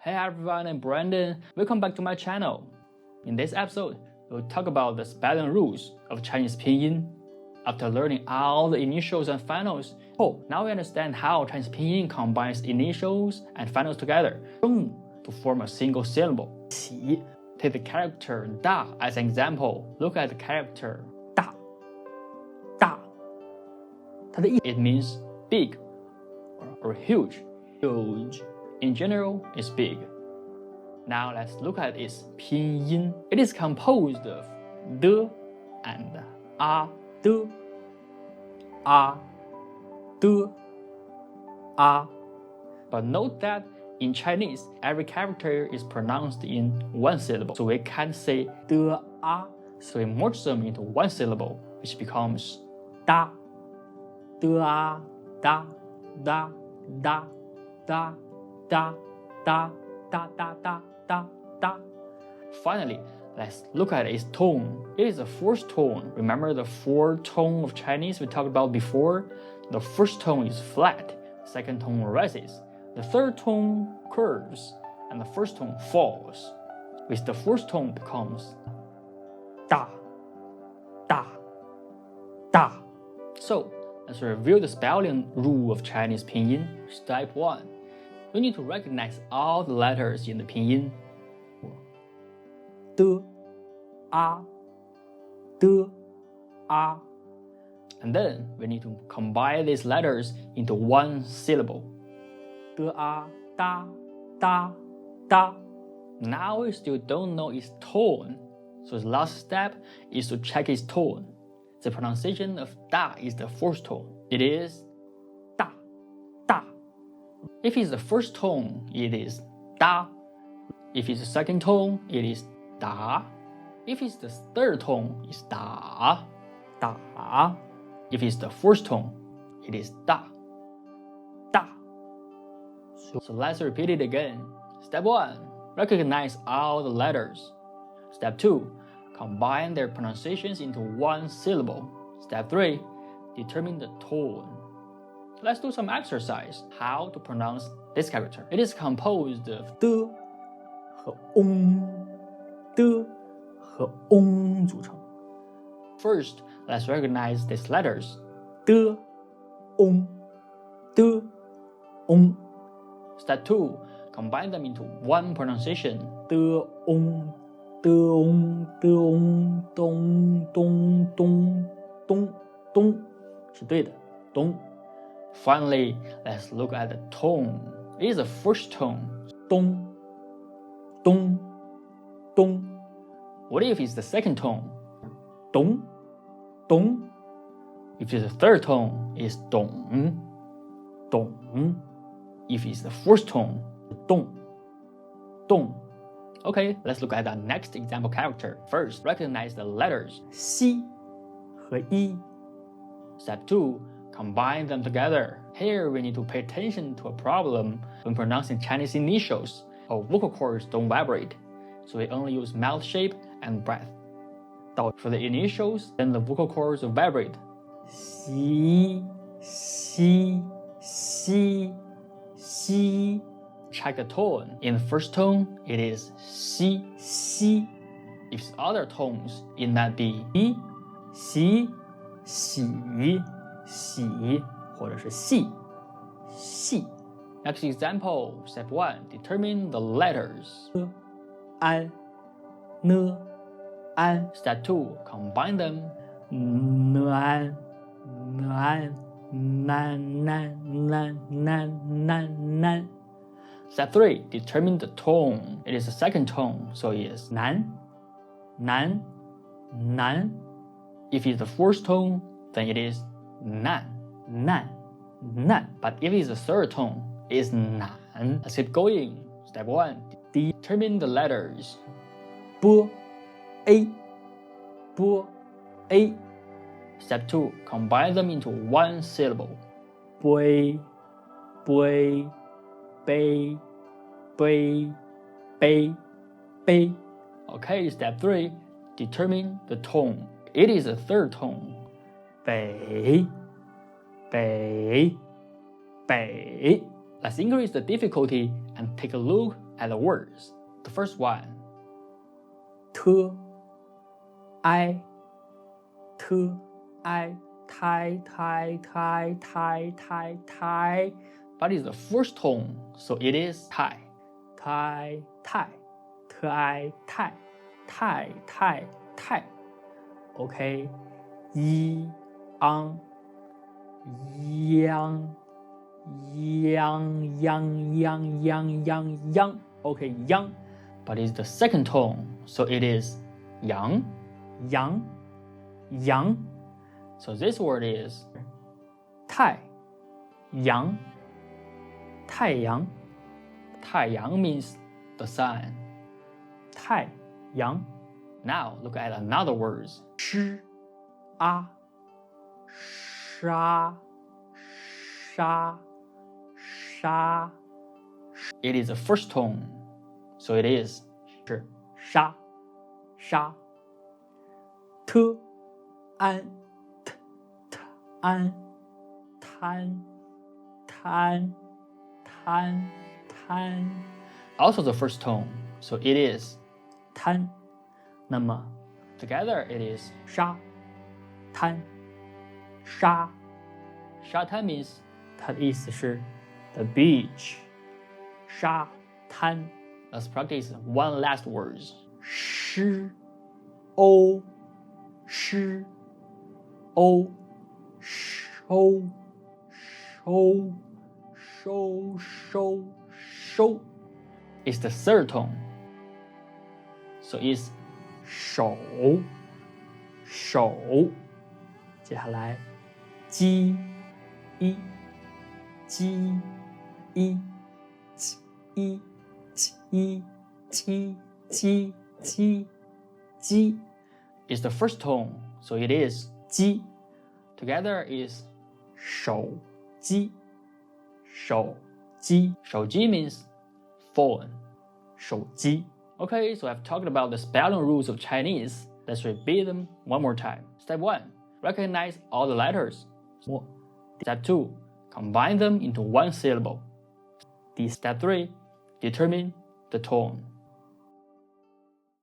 Hey everyone, I'm Brandon. Welcome back to my channel. In this episode, we'll talk about the spelling rules of Chinese pinyin. After learning all the initials and finals, now we understand how Chinese pinyin combines initials and finals together to form a single syllable. 起. Take the character da as an example. Look at the character da. It means big or huge. Huge in general is big. Now let's look at its pinyin. It is composed of de and a, de, a, de, a. But note that in Chinese, every character is pronounced in one syllable. So we can't say de, a. So we merge them into one syllable, which becomes da, de, a, da, da, da, da, da, da, da, da, da, da, da. Finally, let's look at its tone. It is a fourth tone. Remember the four tone of Chinese we talked about before? The first tone is flat, second tone rises, the third tone curves, and the first tone falls. With the fourth tone becomes da, da, da. So let's review the spelling rule of Chinese pinyin. Step 1. We need to recognize all the letters in the pinyin. De, a, de, a. And then we need to combine these letters into one syllable. De, a, da, da, da. Now we still don't know its tone. So the last step is to check its tone. The pronunciation of da is the fourth tone. It is da, da. If it's the first tone, it is da. If it's the second tone, it is da. If it's the third tone, it's da, da. If it's the fourth tone, it is da, da. So let's repeat it again. Step 1. Recognize all the letters. Step 2. Combine their pronunciations into one syllable. Step 3. Determine the tone. Let's do some exercise. How to pronounce this character. It is composed of de 和 de 和 组成. First, let's recognize these letters. De, de, Step 2. Combine them into one pronunciation. De, dong, dong. 是对的，咚。Finally, let's look at the tone. It is the first tone. Dong, dong, dong. What if it's the second tone? Dong, dong. If it's the third tone, it's dong, dong. If it's the fourth tone, dong, dong. Okay, let's look at the next example character. First, recognize the letters xi 和 yi. Step 2. Combine them together. Here we need to pay attention to a problem when pronouncing Chinese initials. Our vocal cords don't vibrate, so we only use mouth shape and breath. For the initials, then the vocal cords will vibrate. Xi, xi, xi, xi. Check the tone. In the first tone, it is xi, xi. If it's other tones, it might be yi, xi, xi, xi, 或者是细, xi. Next example, step 1. Determine the letters. An, ne, an. Step 2. Combine them. Nan, nan, nan, nan, nan, nan, nan. Step 3. Determine the tone. It is the second tone, so it is nan, nan, nan. If it's the fourth tone, then it is nan, nan, nan. But if it's the third tone, it is nan. Let's keep going. Step 1. Determine the letters. Bo, a, bo, a. Step 2. Combine them into one syllable. Boy, boy, bay, bay, bay, bay. Okay, step 3. Determine the tone. It is the third tone. Bei, bei, bei. Let's increase the difficulty and take a look at the words. The first one, t I t I tai tai tai tai tai tai. but it's the first tone, so it is tai. tai tai t I tai tai tai tai. OK， 一 ang yang yang yang yang yang yang yang. OK， yang but it's the second tone, so it is yang. yang yang. So this word is 太阳太阳太阳 means the sun. 太阳 Now look at another words. 诗啊沙沙沙 It is the first tone, so it is 是沙沙 t 安 t t 安滩滩滩滩 also the first tone, so it is 滩。那么 together it is 沙滩沙，沙滩 means 它的意思是 the beach， 沙滩。 let's practice one last words. 诗欧诗欧收收收收收 It's the third tone, so it's 手手。接下来鸡一鸡一鸡鸡鸡鸡鸡鸡 is the first tone, so it is 鸡 together is 手机手机 手机 means phone. 手机 Okay, so I've talked about the spelling rules of Chinese. Let's repeat them one more time. Step 1, recognize all the letters. 我 Step 2, combine them into one syllable. Step 3, determine the tone.